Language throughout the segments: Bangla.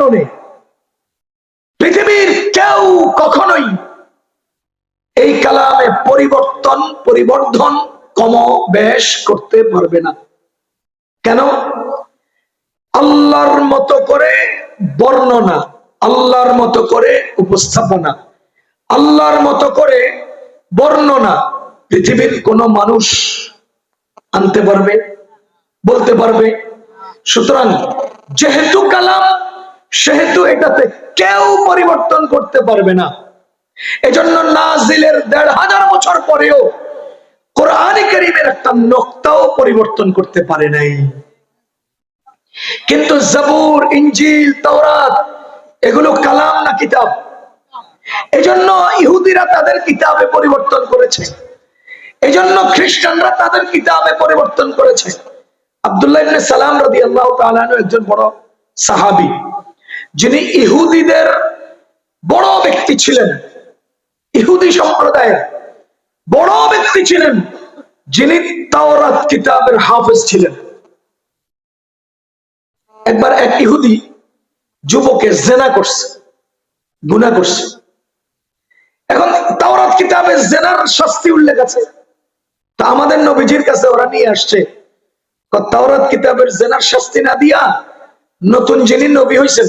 কারণে পৃথিবীর কেউ কখনোই এই কালামে পরিবর্ধন কম বেশ করতে পারবে না। কেন? আল্লাহর মতো করে বর্ণনা, আল্লাহর মতো করে উপস্থাপনা, আল্লাহর মতো করে বর্ণনা পৃথিবীর কোন মানুষ আনতে পারবে, বলতে পারবে? সুতরাং যেহেতু কালাম, সেহেতু এটাতে কেউ পরিবর্তন করতে পারবে না। এজন্য নাজিলের ১৫০০ বছর পরেও কোরআনে কারীমের একটা নোক্তাও পরিবর্তন করতে পারে নাই। কিন্তু জাবুর, ইনজিল, তাওরাত এগুলো কালাম না কিতাব? এজন্য ইহুদিরা তাদের কিতাবে পরিবর্তন করেছে, এজন্য খ্রিস্টানরা তাদের কিতাবে পরিবর্তন করেছে। আব্দুল্লাহ ইবনে সালাম রাদিয়াল্লাহু তাআলা আনহু একজন বড় সাহাবী, যিনি ইহুদিদের বড় ব্যক্তি ছিলেন, ইহুদি সম্প্রদায়ের বড় ব্যক্তি ছিলেন, যিনি তাওরাত কিতাবের হাফেজ ছিলেন। একবার এক ইহুদি যুবকে জেনা করছে, গুনাহ করছে। এখন তাওরাত কিতাবে জেনার শাস্তি উল্লেখ আছে, তা আমাদের নবীজির কাছে ওরা নিয়ে আসছে, তাওরাত কিতাবের জেনার শাস্তি না দিয়া নতুন যিনি নবী হয়েছেন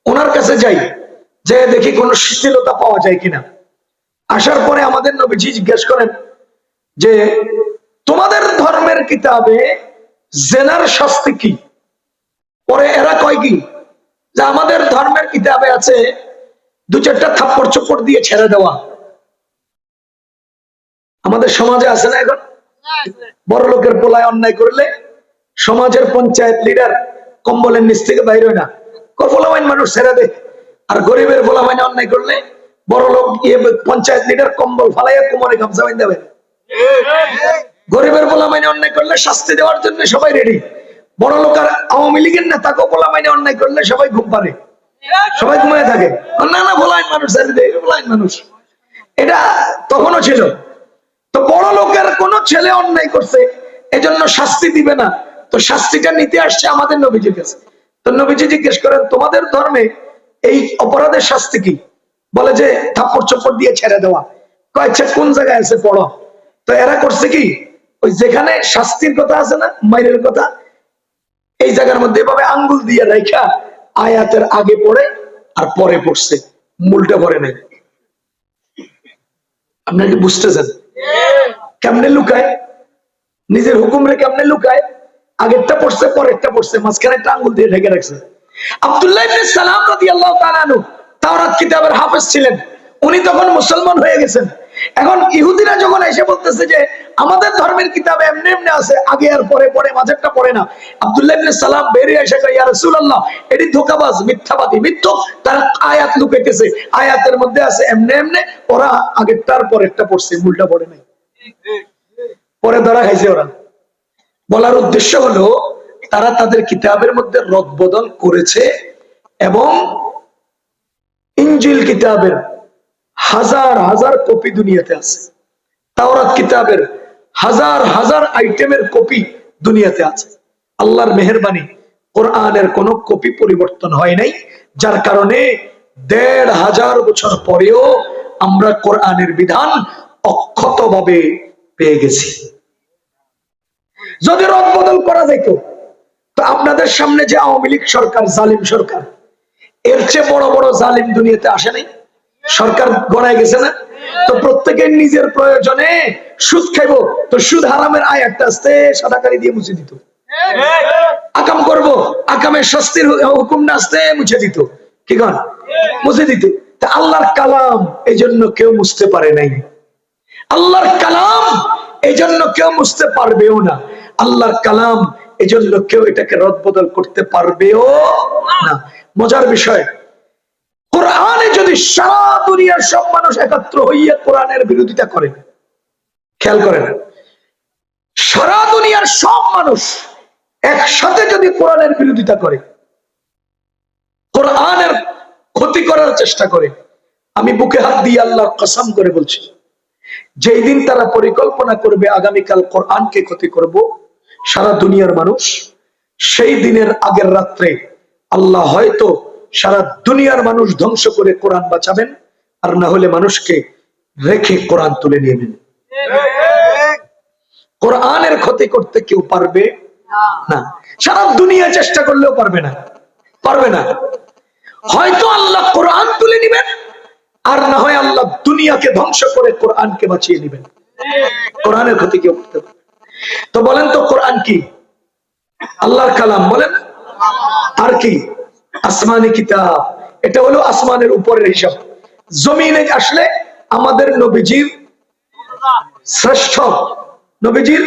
ওনার কাছে যাই, যে দেখি কোন শিথিলতা পাওয়া যায় কিনা। আসার পরে আমাদের নবীজি জিজ্ঞেস করেন যে তোমাদের ধর্মের কিতাবে জেনার শাস্তি কি? পরে এরা কয় কি, যে আমাদের ধর্মের কিতাবে আছে ২-৪টা থাপ্পড় চোপড় দিয়ে ছেড়ে দেওয়া। আমাদের সমাজে আছে না এখন? বড় লোকের পোলায় অন্যায় করলে সমাজের পঞ্চায়েত লিডার কম্বলের নিচ থেকে বাইর হয় না, পোলামাইন মানুষ ছেড়ে দেয়। আর গরিবের পোলামাইন অন্যায় করলে বড় লোক পঞ্চায়েত লিডার কম্বল ফালাইয়া কোমরে গামছা বাঁধা দেবে। গরিবের পোলামাইন অন্যায় করলে শাস্তি দেওয়ার জন্য সবাই রেডি। বড় লোক আর আওয়ামী লীগের নেতা পোলামাইনে অন্যায় করলে সবাই ঘুম পারে, সবাই ঘুমিয়ে থাকে। না না, পোলাইন মানুষ ছেড়ে দেয়, পোলাইন মানুষ। এটা তখনও ছিল। তো বড় লোকের কোন ছেলে অন্যায় করছে, এজন্য শাস্তি দিবে না, তো শাস্তিটা নিতে আসছে আমাদের নবীজির কাছে। তো নবীজি জিজ্ঞেস করেন তোমাদের ধর্মে এই অপরাধের শাস্তি কি? বলে যে থাপ্পড় চপ্পড় দিয়ে ছেড়ে দেওয়া। কয়েছে কোন জায়গায় আছে পড়ো। তো এরা করছে কি, ওই যেখানে শাস্তির কথা আছে না, মাইরের কথা, এই জায়গার মধ্যে এভাবে আঙ্গুল দিয়ে রাখা আয়াতের আগে পড়ে আর পরে পড়ছে, মূলটা পড়ে নাই। আপনারা কি বুঝতেছেন? কেমনে লুকায়, নিজের হুকুম রে কেমনে লুকায়, আগেরটা পড়ছে পরেরটা পড়ছে, মাঝখানে একটা আঙ্গুল দিয়ে ঢেকে রাখছে। আব্দুল্লাহ ইবনে সালাম রাদিয়াল্লাহু তাআলা আনহু তাওরাত কিতাবের হাফেজ ছিলেন, উনি তখন মুসলমান হয়ে গেছেন। এখন ইহুদিরা যখন এসে বলতেছে যে আমাদের ধর্মের কিতাবে এমনি এমনি আছে, আগে আর পরে পরে, মাঝেরটা পড়ে না, আব্দুল্লাহ ইবনে সালাম বেরিয়ে এসে কয় ইয়া রাসূলুল্লাহ, এটি ধোঁকাবাজ, মিথ্যাবাদী, মিথ্যক, তারা আয়াত লুকাইতেছে, আয়াতের মধ্যে আছে এমনি এমনি, ওরা আগেরটার পরেরটা পড়ছে, মূলটা পড়ে নাই। পরে ধরা খাইছে ওরা। বলার উদ্দেশ্য হলো তারা তাদের কিতাবের মধ্যে রদবদল করেছে এবং ইনজিল কিতাবের হাজার হাজার কপি দুনিয়াতে আছে, তাওরাত কিতাবের হাজার হাজার আইটেমের কপি দুনিয়াতে আছে। আল্লাহর মেহেরবানি, কোরআনের কোনো কপি পরিবর্তন হয় নাই, যার কারণে ১৫০০ বছর পরেও আমরা কোরআনের বিধান অক্ষতভাবে পেয়ে গেছি। যদি রদবদল করা যেত, তো আপনাদের সামনে যে আওয়ামী লীগ সরকার, জালিম সরকার, এর চেয়ে বড় বড় জালিম দুনিয়াতে আসে নাই, সরকার গড়ায় গেছে না? তো প্রত্যেকের নিজের প্রয়োজনে সুদ খাইব, তো সুদ হারামের আয়াতটা আস্তে সাদাকারি দিয়ে মুছে দিত। আকাম করব, আকামের শাস্তির হুকুম না আস্তে মুছে দিত, কি কন, মুছে দিত। তা আল্লাহর কালাম এই জন্য কেউ মুছতে পারে নাই, আল্লাহর কালাম এই জন্য কেউ মুছতে পারবেও না, আল্লাহর কালাম এই জন্য কেউ এটাকে রদবদল করতে পারবেও না। মজার বিষয়, কোরআনে যদি সারা দুনিয়ার সব মানুষ একত্র হইয়া কোরআনের বিরোধিতা করে, খেয়াল করেন, সারা দুনিয়ার সব মানুষ একসাথে যদি কোরআনের বিরোধিতা করে, কোরআনের ক্ষতি করার চেষ্টা করে, আমি বুকে হাত দিয়ে আল্লাহর কসম করে বলছি, যেই দিন তারা পরিকল্পনা করবে আগামীকাল কোরআনকে ক্ষতি করব, সারা দুনিয়ার মানুষ, সেই দিনের আগের রাত্রে আল্লাহ হয়তো সারা দুনিয়ার মানুষ ধ্বংস করে কোরআন বাঁচাবেন, আর না হলে মানুষকে রেখে কোরআন তুলে নিয়ে নেবেন। কোরআনের ক্ষতি করতে কেউ পারবে না, সারা দুনিয়া চেষ্টা করলেও পারবে না, পারবে না। হয়তো আল্লাহ কোরআন তুলে নিবেন, আর না হয় আল্লাহ দুনিয়াকে ধ্বংস করে কোরআনকে বাঁচিয়ে নেবেন। কোরআনের ক্ষতি কেউ করতে পারবে। তো বলেন তো কোরআন কি? আল্লাহর কালাম। বলেন আর কি? আসমানি কিতাব। এটা হলো আসমানের উপরের হিসাব। জমিনে আসলে আমাদের নবীজির শ্রেষ্ঠ, নবীজির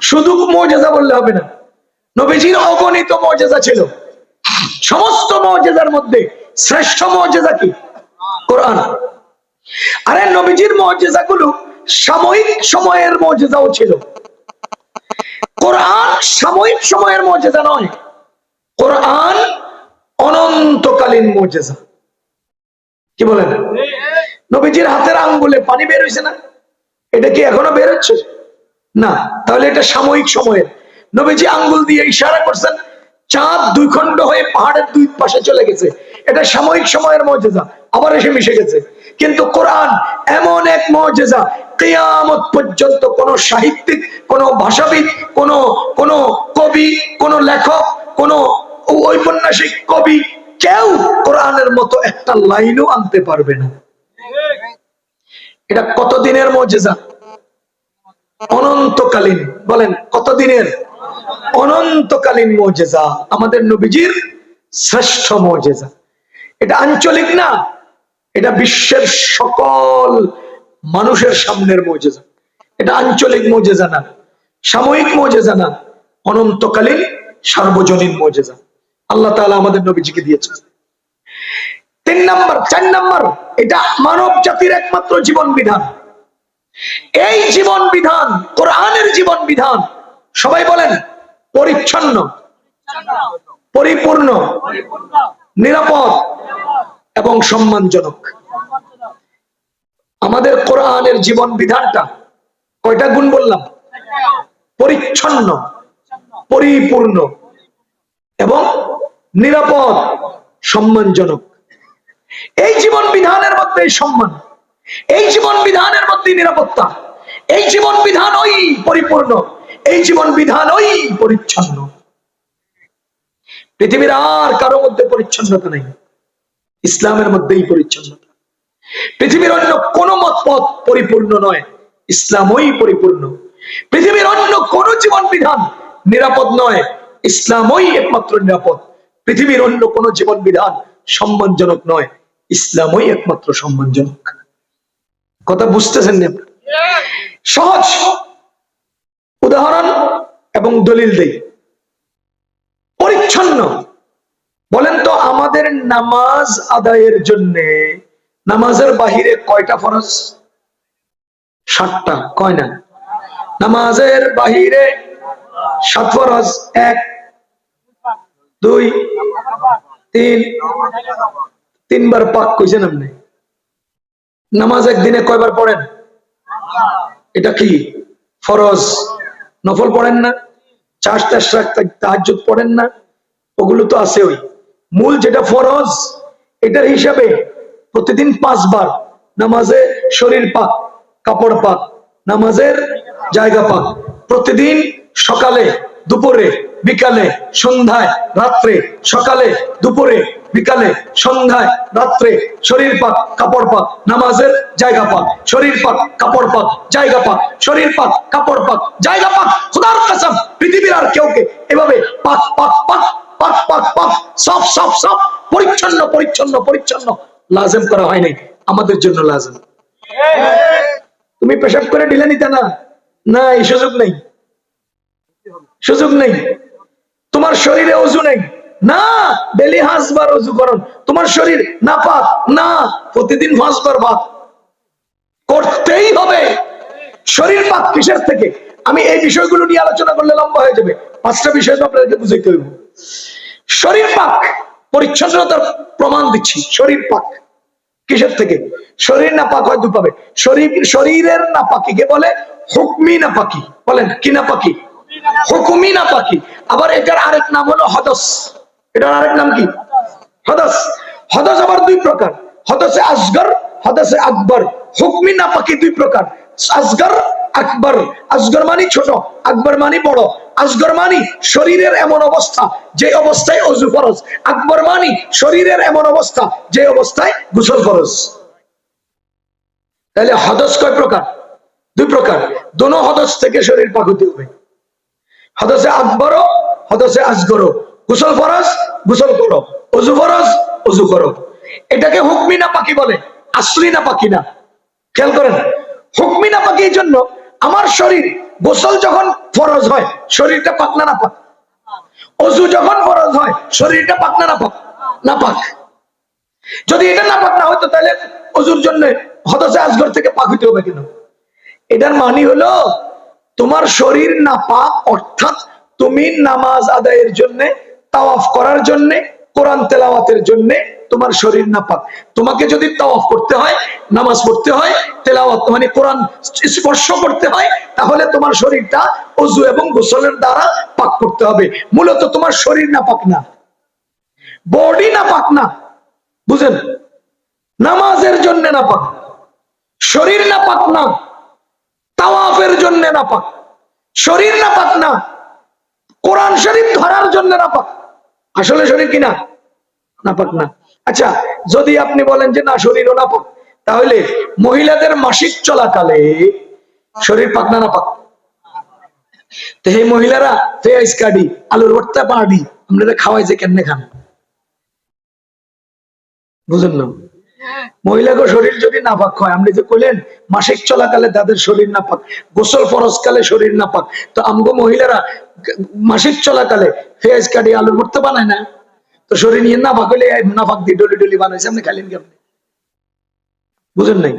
শুধু মুজিজা বললে হবে না, নবীজির অগণিত মুজিজা ছিল। সমস্ত মুজিজার মধ্যে শ্রেষ্ঠ মুজিজা কি? কোরআন। আরে নবীজির মুজিজাগুলো সাময়িক সময়ের মুজিজাও ছিল। কোরআন সাময়িক সময়ের মুজিজা নয়, কোরআন অনন্তকালীন মুজিজা। কি বলেন? নবীজির হাতের আঙ্গুলে পানি বের হয়েছে না? এটা কি এখনো বের হচ্ছে না? তাহলে এটা সাময়িক সময়ের। নবীজি আঙ্গুল দিয়ে ইশারা করছেন, চাঁদ দুই খণ্ড হয়ে পাহাড়ের দুই পাশে চলে গেছে, এটা সাময়িক সময়ের মুজিজা, আবার এসে মিশে গেছে। কিন্তু কোরআন এমন এক মুজিজা, কিয়ামত পর্যন্ত কোন সাহিত্যিক, কোন ভাষাবিদ, কোন কোন কবি, কোন লেখক, কোন ঔপন্যাসিক, কবি, কেউ কোরআনের মতো একটা লাইনও আনতে পারবে না। এটা কতদিনের মুজিজা? অনন্তকালীন। বলেন কতদিনের? অনন্তকালীন মুজিজা, আমাদের নবীজির শ্রেষ্ঠ মুজিজা। এটা আঞ্চলিক না, এটা বিশ্বের সকল মানুষের সামনের মুজিজা। এটা আঞ্চলিক মুজিজা না, সাময়িক মুজিজা না, অনন্তকালীন সার্বজনীন মুজিজা আল্লাহ তাআলা আমাদের নবীজিকে দিয়েছে। 3 নাম্বার, 4 নাম্বার, এটা মানব জাতির একমাত্র জীবন বিধান। এই জীবন বিধান, কোরআনের জীবন বিধান, সবাই বলেন পরিচ্ছন্ন, পরিপূর্ণ, নিরাপদ এবং সম্মানজনক। আমাদের কোরআনের জীবন বিধানটা কয়টা গুণ বললাম? পরিচ্ছন্ন, পরিপূর্ণ এবং নিরাপদ, সম্মানজনক। এই জীবন বিধানের মধ্যে সম্মান, এই জীবন বিধানের মধ্যে নিরাপত্তা, এই জীবন বিধান ওই পরিপূর্ণ, এই জীবন বিধান ওই পরিচ্ছন্ন। পৃথিবীর আর কারো মধ্যে পরিচ্ছন্নতা নেই, ইসলামের মধ্যেই পরিচ্ছন্নতা। পৃথিবীর অন্য কোন মত পথ পরিপূর্ণ নয়, ইসলামই পরিপূর্ণ। পৃথিবীর অন্য কোন জীবন বিধান নিরাপদ নয়, ইসলামই একমাত্র নিরাপদ। পৃথিবীর অন্য কোন জীবন বিধান সম্মানজনক নয়, ইসলামই একমাত্র সম্মানজনক। কথা বুঝতেছেন না? সহজ উদাহরণ এবং দলিল দেই। পরিচ্ছন্ন বলেন তো, আমাদের নামাজ আদায়ের জন্য নামাজের বাহিরে কয়টা ফরজ? 7টা। কয় না? নামাজের বাহিরে 7 ফরজ। 1 2 3, 3বার পাক কইছেন আপনি। নামাজ একদিনে কয়বার পড়েন? এটা কি ফরজ? নফল পড়েন না? 4 তাহাজ্জুদ পড়েন না? ওগুলো তো আছে। ওই মূল যেটা ফরজ, এটার হিসাবে প্রতিদিন 5 বার নামাজে শরীর পাক, কাপড় পাক, নামাজের জায়গা পাক। প্রতিদিন সকালে, দুপুরে, বিকালে, সন্ধ্যায়, রাত্রে, সকালে, দুপুরে, বিকালে, সন্ধ্যায়, রাত্রে, শরীর পাক, কাপড় পাক, নামাজের জায়গা পাক, শরীর পাক, কাপড় পাক, জায়গা পাক, শরীর পাক, কাপড় পাক, জায়গা পাক। খোদার কসম, পৃথিবীর আর কেউকে এভাবে পাক পাক পাক পাক পাক পাক সব সব সব পরিচ্ছন্ন পরিচ্ছন্ন পরিচ্ছন্ন লাজেম করা হয় নাই, আমাদের জন্য লাজেম। তুমি পেশাব করে ঢিলে নিতে না, না এই সুযোগ নেই, সুযোগ নেই। তোমার শরীরে ওযু নেই, না ডেলি 5 বার ওযু করুন। তোমার শরীর নাপাক, না প্রতিদিন 5 বার পাক করতেই হবে। শরীর পাক কিসের থেকে? আমি এই বিষয়গুলো নিয়ে আলোচনা করলে লম্বা হয়ে যাবে। 5টা বিষয় তো আপনাদেরকে বুঝাইতে হইব। শরীর পাক, পরিচ্ছন্নতার প্রমাণ দিচ্ছি। শরীর পাক কিসের থেকে? শরীর নাপাক হয় দুভাবে। শরীরের নাপাকিকে বলে হুকমি নাপাকি। বলেন কি নাপাকি? হুকুমি নাপাকি। আবার এটার আরেক নাম হলো হদস। এটার আরেক নাম কি? হদস। হদস আবার দুই প্রকার, হদসে আসগর, হদসে আকবর। হুকমি নাপাকি দুই প্রকার, আসগর আকবর। আসগর মানে ছোট, আকবর মানে বড়। আসগর মানে শরীরের এমন অবস্থা যে অবস্থায় অজু ফরজ, আকবর মানে শরীরের এমন অবস্থা যে অবস্থায় গোসল ফরজ। তাহলে হদস কয় প্রকার? দুই প্রকার। দোনো হদস থেকে শরীর পাক হতে হবে। হদসে আকবরও, হদসে আসগরও। গোসল ফরজ, গোসল করো। অজু ফরজ, অজু করো। এটাকে হুকমি নাপাকি বলে, আসলি নাপাকি না। খেয়াল করেন, হুকমি নাপাকি এই জন্য, আমার শরীর গোসল যখন ফরজ হয় শরীরটা পাক না নাপাক? অজু যখন ফরজ হয় শরীরটা পাক না নাপাক? নাপাক। যদি এটা নাপাক না হতো তাহলে অজুর জন্য হদসে আসগর থেকে পাক হইতে হবে কেন? এটার মানে হলো তোমার শরীর নাপাক, অর্থাৎ তুমি নামাজ আদায়ের জন্য, তাওয়াফ করার জন্য, কোরআন তেলাওয়াতের জন্য তোমার শরীর নাপাক। তোমাকে যদি তাওয়াফ করতে হয়, নামাজ পড়তে হয়, তেলাওয়াত মানে কোরআন স্পর্শ করতে হয়, তাহলে তোমার শরীরটা ওযু এবং গোসলের দ্বারা পাক করতে হবে। মূলত তোমার শরীর নাপাক না, বডি নাপাক না, বুঝেন? নামাজের জন্য নাপাক, শরীর নাপাক না। তাওয়াফের জন্য নাপাক, শরীর নাপাক না। কোরআন শরীফ ধরার জন্য নাপাক, আসলে শরীর কিনা নাপাক না। আচ্ছা, যদি আপনি বলেন যে না শরীরও নাপাক, তাহলে মহিলাদের মাসিক চলাকালে শরীর পাক না নাপাক? তো এই মহিলারা পেঁয়াজ কাটি, আলুর ভর্তা পাড়ি, আপনারা খাওয়াই যে কেমনে খান? বুঝেন না? মহিলাকে শরীর যদি নাপাক হয়, আপনি যে কইলেন মাসিক চলাকালে তাদের শরীর নাপাক, গোসল ফরজকালে শরীর নাপাক, তো আমগো মহিলারা মাসিক চলাকালে পেঁয়াজ কাটি আলুর ভর্তা বানায় না, তো শরীর নিয়ে নাপাক হইলে নাপাক দিয়ে ডলি ডলি বানাইছে, আপনি খাইলেন কেমন? বুঝেন নাই?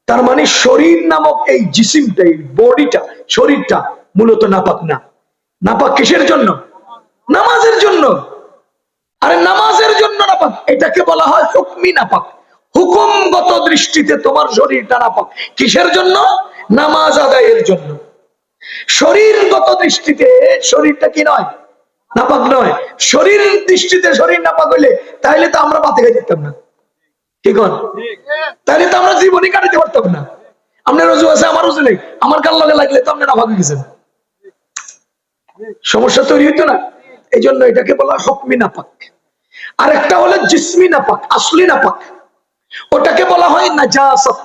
তার মানে শরীর নামক এই জিসিমটা, এই বডিটা, শরীরটা মূলত নাপাক না। নাপাক কিসের জন্য? নামাজের জন্য। আরে নামাজের জন্য নাপাক, এটাকে বলা হয় হুকমি নাপাক। হুকুমগত দৃষ্টিতে তোমার শরীরটা নাপাক, কিসের জন্য? নামাজ আদায়ের জন্য। শরীরগত দৃষ্টিতে শরীরটা কি নয়? নাপাক নয়। শরীর দৃষ্টিতে শরীর নাপাক হইলে তাহলে তো আমরা বাতে খাই যেতাম না, কি কন? তাহলে তো আমরা জীবনই কাটাতে পারতাম না। আপনার রোজু আছে, আমার রোজু নেই, আমার কাল লগে লাগলে তো আপনি নাপাক হয়ে গেছেন, সমস্যা তৈরি হইতো না? এই জন্য এটাকে বলা হয় হুকমি নাপাক। আরেকটা হলো জিসমি নাপাক, আসলি নাপাক, ওটাকে বলা হয় নাজাসত।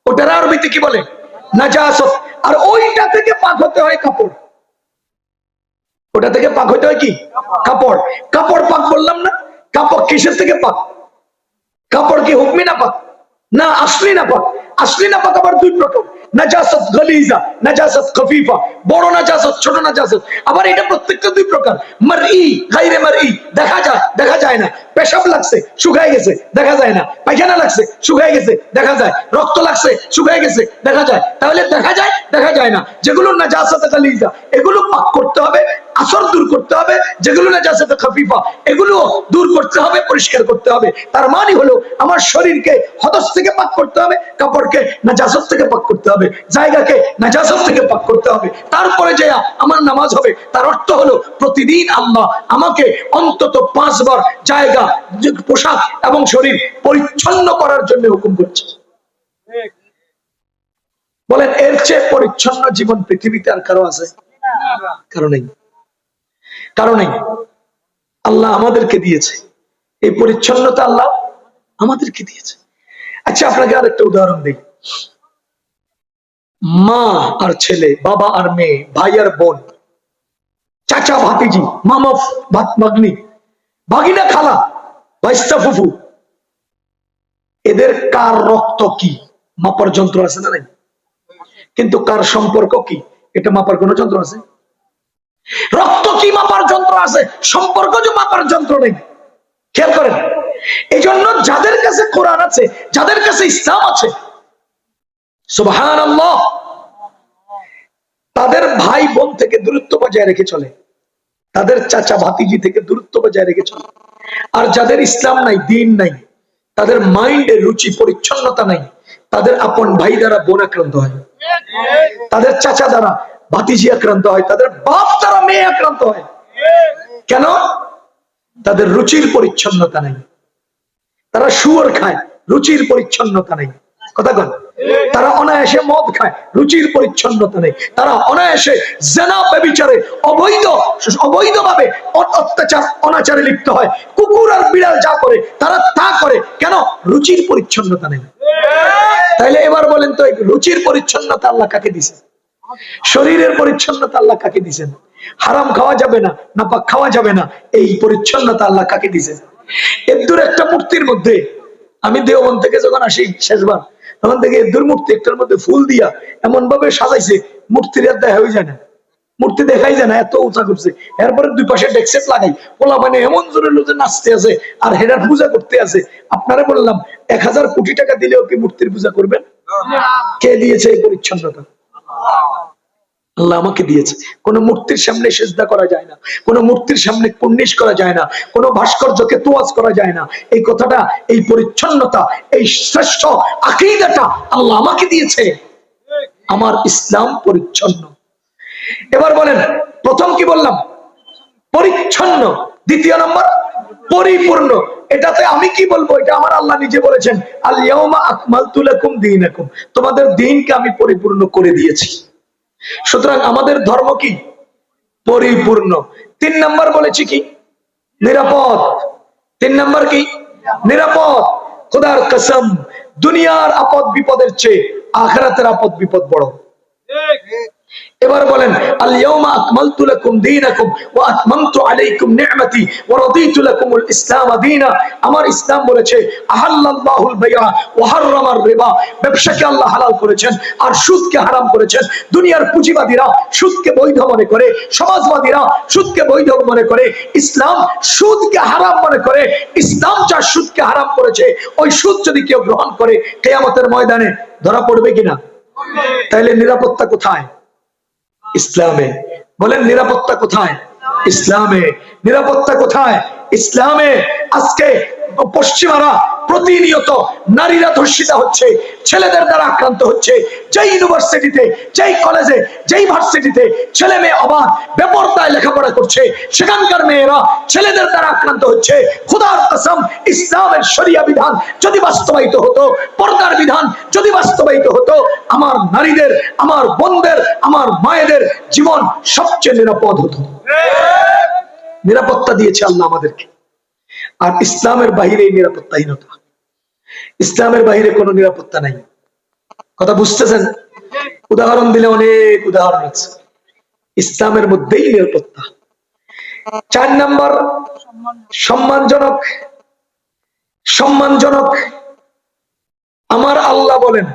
ওটার আরবিতে কি বলে? নাজাসত। আর ওইটা থেকে পাক হতে হয় কাপড়। ওটা থেকে পাক হতে হয় কি? কাপড়। কাপড় পাক বললাম না? কাপড় কিসের থেকে পাক? কাপড় কি হুকমি নাপাক? না, আসলি নাপাক। আসলি নাপাক আবার দুই প্রকার, নাজাসত গলিজা, নাজাসত খফিফা। বড় নাজাসত, ছোট নাজাসত। আবার এটা প্রত্যেকটা দুই প্রকার, মারই, গায়রে মারই, দেখা যায়, দেখা যায় না। পেশাব লাগছে, শুকায় গেছে, দেখা যায় না। পায়খানা লাগছে, শুকায় গেছে, দেখা যায়। রক্ত লাগছে, শুকায় গেছে, দেখা যায়। তাহলে দেখা যায়, দেখা যায় না। যেগুলো নাজাসত গলিজা, এগুলো পাক করতে হবে, আসর দূর করতে হবে। যেগুলো নাজাসত খফিফা, এগুলো দূর করতে হবে, পরিষ্কার করতে হবে। তার মানে হলো আমার শরীরকে হদস থেকে পাক করতে হবে, কাপড়কে নাজাসত থেকে পাক করতে হবে, জায়গাকে নাজাসত থেকে পাক করতে হবে। তারপরে যে আমার নামাজ হবে, তার অর্থ হলো প্রতিদিন আল্লাহ আমাকে অন্তত 5 বার জায়গা, পোশাক এবং শরীর পরিচ্ছন্ন করার জন্য হুকুম করছে। বলেন, এর চেয়ে পরিচ্ছন্ন জীবন পৃথিবীতে আর কারো আছে? কারো নেই, কারো নেই। আল্লাহ আমাদেরকে দিয়েছে এই পরিচ্ছন্নতা, আল্লাহ আমাদেরকে দিয়েছে। আচ্ছা, আপনাকে আর একটা উদাহরণ দিই। মা আর ছেলে, বাবা আর মেয়ে, ভাই আর বোন, চাচা ভাতিজি, মামা ভাগ্নি, ভাগিনা খালা, ভাইস্তা ফুফু, এদের কার রক্ত কি মাপার যন্ত্র আছে না? নাই। কিন্তু কার সম্পর্ক কি, এটা মাপার কোন যন্ত্র আছে? রক্ত কি মাপার যন্ত্র আছে, সম্পর্ক যে মাপার যন্ত্র নেই। খেয়াল করেন, এই জন্য যাদের কাছে কোরআন আছে, যাদের কাছে ইসলাম আছে, সুবহানাল্লাহ, তাদের ভাই বোন থেকে দূরত্ব বজায় রেখে চলে, তাদের চাচা ভাতিজি থেকে দূরত্ব বজায় রেখে চলে। আর যাদের ইসলাম নাই, দিন নাই, তাদের মাইন্ডে রুচি পরিচ্ছন্নতা নাই, তাদের আপন ভাই দ্বারা বোন আক্রান্ত হয়, তাদের চাচা দ্বারা ভাতিজি আক্রান্ত হয়, তাদের বাপ দ্বারা মেয়ে আক্রান্ত হয়। কেন? তাদের রুচির পরিচ্ছন্নতা নাই। তারা শুয়োর খায়, রুচির পরিচ্ছন্নতা নেই। কথা বল। তারা অনায়াসে মদ খায়, রুচির পরিচ্ছন্নতা নেই। তারা অনায়াসে জেনা ব্যভিচারে অবৈধভাবে অত্যাচার অনাচারে লিপ্ত হয়। কুকুর আর বিড়াল যা করে তারা তা করে, কেন? রুচির পরিচ্ছন্নতা নেই। তাইলে এবার বলেন তো, রুচির পরিচ্ছন্নতা আল্লাহ কাকে দিছে? শরীরের পরিচ্ছন্নতা আল্লাহ কাকে দিছেন? হারাম খাওয়া যাবে না, নাপাক খাওয়া যাবে না, এই পরিচ্ছন্নতা আল্লাহ কাকে দিছেন? এর একটা মূর্তির মধ্যে আমি দেওবন্দ থেকে যখন আসি শেষবার, তখন থেকে এর মূর্তি একটার মধ্যে ফুল দিয়া এমন ভাবে সাজাইছে, মূর্তির আর দেখা হয়ে যায় না, মূর্তি দেখাই যায় না, এত উঁচা করছে। এরপরে দুই পাশে ডেক্সেট লাগাই, পোলা মানে এমন জোরে লোকে নাচতে আছে আর হেডার পূজা করতে আছে। আপনারা বললাম 1000 কোটি টাকা দিলেও কি মূর্তির পূজা করবেন? কে দিয়েছে এই পরিচ্ছন্নতা? আল্লাহ আমাকে দিয়েছে। কোন মূর্তির সামনে সেজদা করা যায় না, কোন মূর্তির সামনে কুর্নিশ করা যায় না, কোন ভাস্কর্যকে তোয়াজ করা যায় না। এই কথাটা, এই পরিচ্ছন্নতা, এই শ্রেষ্ঠ আকীদাটা আল্লাহ আমাকে দিয়েছে। আমার ইসলাম পরিচ্ছন্ন। এবার বলেন, প্রথম কি বললাম? পরিচ্ছন্ন। দ্বিতীয় নম্বর পরিপূর্ণ। এটাতে আমি কি বলবো? এটা আমার আল্লাহ নিজে বলেছেন, আল ইয়াউমা আকমালতু লাকুম দীনাকুম, তোমাদের দ্বীনকে আমি পরিপূর্ণ করে দিয়েছি। সুতরাং আমাদের ধর্ম কি? পরিপূর্ণ। 3 নম্বর বলেছি কি? নিরাপদ। 3 নম্বর কি? নিরাপদ। খোদার কসম, দুনিয়ার আপদ বিপদের চেয়ে আখিরাতের আপদ বিপদ বড়। এবার বলেন, আল ইয়াউমা আকমালতু লাকুম দীনাকুম ওয়া আতমামতু আলাইকুম নি'মাতি ওয়া রাদিতু লাকুমুল ইসলাম দীনা। আমার ইসলাম বলেছে আহাল্লাল্লাহুল বাইআ ওয়া হাররামার রিবা, ব্যবসাকে আল্লাহ হালাল করেছেন আর সুদকে হারাম করেছেন। দুনিয়ার পুঁজিবাদীরা সুদকে বৈধ মনে করে, সমাজবাদীরা সুদকে বৈধ মনে করে, ইসলাম সুদকে হারাম মনে করে। ইসলাম যা সুদকে হারাম করেছে, ওই সুদ যদি কেউ গ্রহণ করে, কিয়ামতের ময়দানে ধরা পড়বে কিনা? তাইলে নিরাপত্তা কোথায়? ইসলামে। বলেন, নিরাপত্তা কোথায়? ইসলামে। নিরাপত্তা কোথায়? ইসলামে। আজকে পশ্চিমারা প্রতিনিয়ত নারীরা ধর্ষিতা হচ্ছে, ছেলেদের দ্বারা আক্রান্ত হচ্ছে। যেই ইউনিভার্সিটিতে, যেই কলেজে, যেই ভার্সিটিতে ছেলে মেয়ে অবাধ বেপরদায় লেখাপড়া করছে, সেখানকার মেয়েরা ছেলেদের দ্বারা আক্রান্ত হচ্ছে। খোদার কসম, ইসলামের শরিয়া বিধান যদি বাস্তবায়িত হতো, পর্দার বিধান যদি বাস্তবায়িত হতো, আমার নারীদের, আমার বোনদের, আমার মায়েদের জীবন সবচেয়ে নিরাপদ হতো। নিরাপত্তা দিয়েছে আল্লাহ আমাদেরকে। আর ইসলামের বাহিরে নিরাপত্তাহীনতা, ইসলামের বাহিরে কোনো নিরাপত্তা নাই। কথা বুঝতেছেন? উদাহরণ দিলে অনেক উদাহরণ আছে। ইসলামের মধ্যেই নিরাপত্তা। 4 নম্বর সম্মানজনক। সম্মানজনক আমার আল্লাহ বলেন,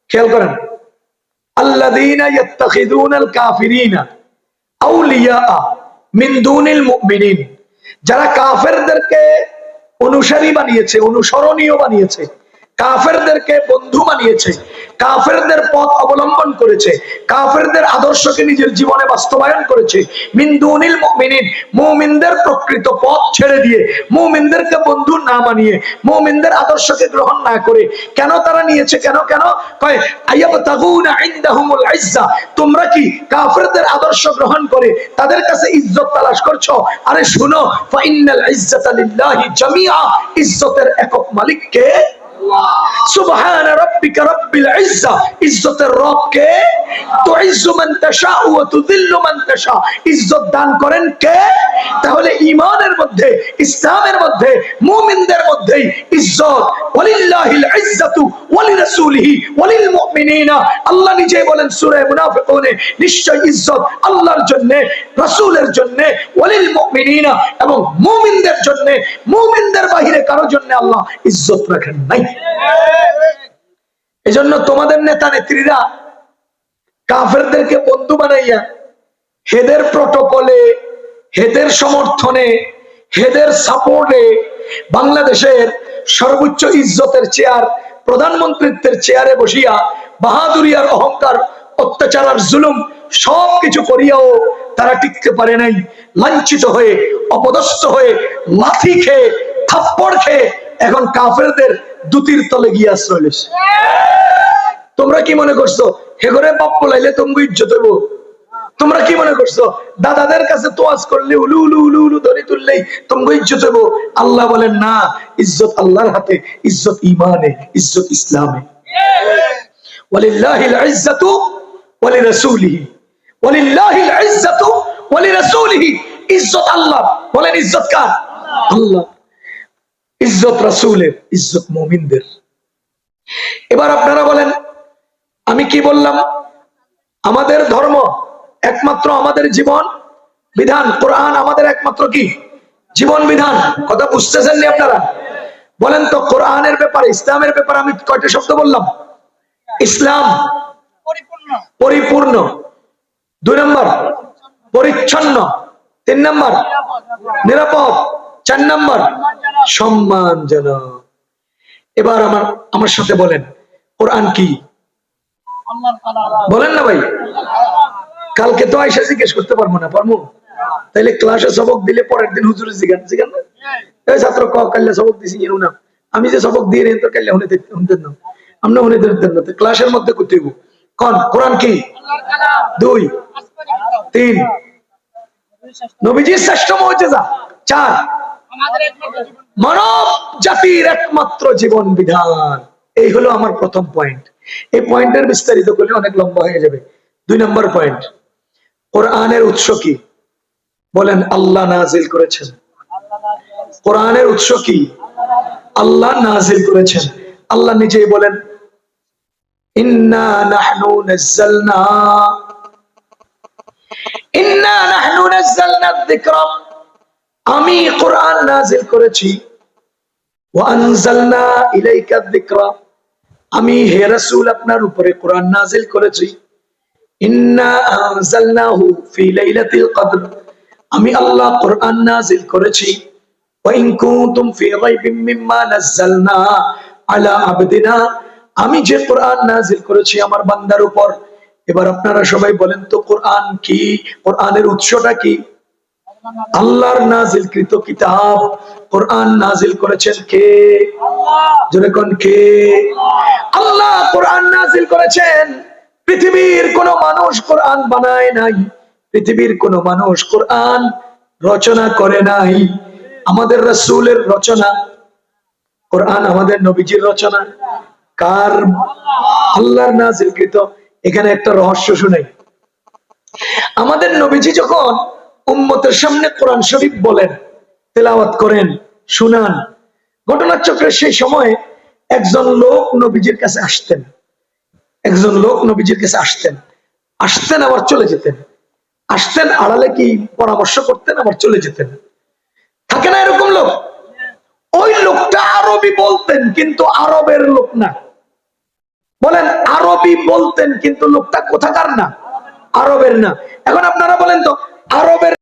খেয়াল করেন, আল্লাযীনা ইয়াত্তাখিযুনাল কাফিরিনা আউলিয়া মিন দুনিল মুমিনিন, যারা কাফেরদেরকে অনুসারী বানিয়েছে, অনুসরণীয় বানিয়েছে, কাফেরদেরকে বন্ধু বানিয়েছে, কাফেরদের পথ অবলম্বন করেছে, কাফেরদের আদর্শকে নিজের জীবনে বাস্তবায়ন করেছে, মিন দুনিল মুমিনিন, মুমিনদের প্রকৃত পথ ছেড়ে দিয়ে, মুমিনদেরকে বন্ধু না বানিয়ে, মুমিনদের আদর্শকে গ্রহণ না করে। কেন তারা নিয়েছে? কেন কেন কয়, আয়াবতাগুনা ইনদাহুমুল ইজ্জা, তোমরা কি কাফেরদের আদর্শ গ্রহণ করে তাদের কাছে ইজ্জত তালাশ করছো? আরে শুনো, ফাইন্নাল ইজ্জাতা লিল্লাহি জামিআ, ইজ্জতের একক মালিক কে? সুবহান রাব্বিকা রাব্বিল ইজ্জা, ইজ্জতের রব কে? তুইজ্জু মান তাশা ওয়া তুযিল্লু মান তাশা, ইজ্জত দান করেন কে? তাহলে ঈমানের মধ্যে, ইসলামের মধ্যে, মুমিনদের মধ্যেই ইজ্জত। ওয়ালিল্লাহিল ইজ্জাতু ওয়া লিরাসূলিহি ওয়া লিল মুমিনিনা, আল্লাহ নিজেই বলেন সূরা মুনাফিকুনে, নিশ্চয় ইজ্জত আল্লাহর জন্য, রাসূলের জন্য, ওয়া লিল মুমিনিনা, এবং মুমিনদের জন্য। মুমিনদের বাহিরে কারো জন্য আল্লাহ ইজ্জত রাখেন নাই। এজন্য তোমাদের নেতা নেত্রীরা কাফেরদেরকে বন্ধু বানাইয়া হেদের প্রটোকলে, হেদের সমর্থনে, হেদের সাপোর্টে বাংলাদেশের সর্বোচ্চ ইজ্জতের চেয়ার, প্রধানমন্ত্রীত্বের চেয়ারে বসিয়া বাহাদুরি আর অহংকার, অত্যাচার আর জুলুম সবকিছু করিয়াও তারা টিকতে পারে নাই। লাঞ্ছিত হয়ে, অপদস্থ হয়ে, লাথি খেয়ে, থাপ্পড় খেয়ে এখন কাফেরদের দুতির তলে গিয়ে আশ্রয় লইছে। তোমরা কি মনে করছো হেগরে বাপ বলাইলে তুমি ইজ্জত হইব? তোমরা কি মনে করছো দাদাদের কাছে তোয়াজ করলে উলু উলু উলু উলু ধরে তুললেই তোমাকে ইজ্জত হবো? আল্লাহ বলেন না, ইজ্জত আল্লাহর হাতে, ইজ্জত ইমানে, ইজ্জত ইসলামে। ওয়ালিল্লাহিল ইজ্জাতু ওয়ালিরাসূলিহি, ওয়ালিল্লাহিল ইজ্জাতু ওয়ালিরাসূলিহি। ইজ্জত আল্লাহ, বলেন ইজ্জত কার? আল্লাহ। ইজ্জত রাসূলের, ইজ্জত মুমিনদের। এবার আপনারা বলেন আমি কি বললাম? আমাদের ধর্ম একমাত্র আমাদের জীবন বিধান, কোরআন আমাদের একমাত্র কি জীবন বিধান। কথা বুঝতেছেন নি আপনারা? বলেন তো কোরআনের ব্যাপারে, ইসলামের ব্যাপারে আমি কয়টা শব্দ বললাম? ইসলাম পরিপূর্ণ, 2 নম্বর পরিচ্ছন্ন, 3 নম্বর নিরাপদ, 4 নম্বর সম্মানজনক। এবার আমার সাথে বলেন কোরআন কি? বলেন না ভাই। কালকে তো আয়সা জিজ্ঞেস করতে পারবো না, পারবো? তাইলে ক্লাসে সবক দিলে পরের দিন হুজুরে জিজ্ঞান না, এই ছাত্র কাল্লা সবক দিছি না, আমি যে সবক দিয়ে তো কাল্লা শুনতেন না, আমরা শুনে দিতেন না। ক্লাসের মধ্যে করতে হইব। কোন কোরআন কি? 2, 3 নবীজির শ্রেষ্ঠ মুজিজা, 4 মানব জাতির একমাত্র জীবন বিধান। এই হলো আমার প্রথম পয়েন্ট। এই পয়েন্টের বিস্তারিত করলে অনেক লম্বা হয়ে যাবে। 2 নম্বর পয়েন্ট, কোরআনের উৎস কি? বলেন আল্লাহ নাজিল করেছেন। কোরআনের উৎস কি? আল্লাহ নাজিল করেছেন। আল্লাহ নিজেই বলেন ইন্না নাহনু নাযালনা যিকরা, আমি কোরআন নাজিল করেছি। ওয়া আনজালনা ইলাইকা যিকরা, আমি হে রাসূল আপনার উপরে কোরআন নাজিল করেছি। ইন্না আনজালনাহু ফি লাইলাতিল কদর, আমি আল্লাহ কোরআন নাজিল করেছি। ওয়া ইন কুনতুম ফি রাইবিম মিম্মা নাযালনা আলা আবদিনা, আমি যে কোরআন নাজিল করেছি আমার বান্দার উপর। এবার আপনারা সবাই বলেন তো কোরআন কি? কোরআনের উৎসটা কি? আল্লাহর নাজিলকৃত কিতাব। কোরআন নাজিল করেছেন কে? জোরে কোন কে? আল্লাহ কোরআন নাজিল করেছেন। পৃথিবীর কোন মানুষ কোরআন বানায় নাই, পৃথিবীর কোন মানুষ কোরআন রচনা করে নাই। আমাদের রাসূলের রচনা কোরআন, আমাদের নবীজির রচনা। কার? আল্লাহর নাজিলকৃত। এখানে একটা রহস্য শুনাই। আমাদের নবীজি যখন উম্মতের সামনে কোরআন শরীফ বলেন, তেলাওয়াত করেন, শুনান, ঘটনাচক্রে সেই সময়ে একজন লোক নবীজির কাছে আসতেন। একজন লোক নবীজির কাছে আসতেন আবার চলে যেতেন। আসতেন আড়ালে কি পরামর্শ করতেন, আবার চলে যেতেন। থাকে না এরকম লোক? ওই লোকটা আরবি বলতেন কিন্তু আরবের লোক না। বলেন আরবি বলতেন কিন্তু লোকটা কোথাকার না? আরবের না। এখন আপনারা বলেন তো আরবের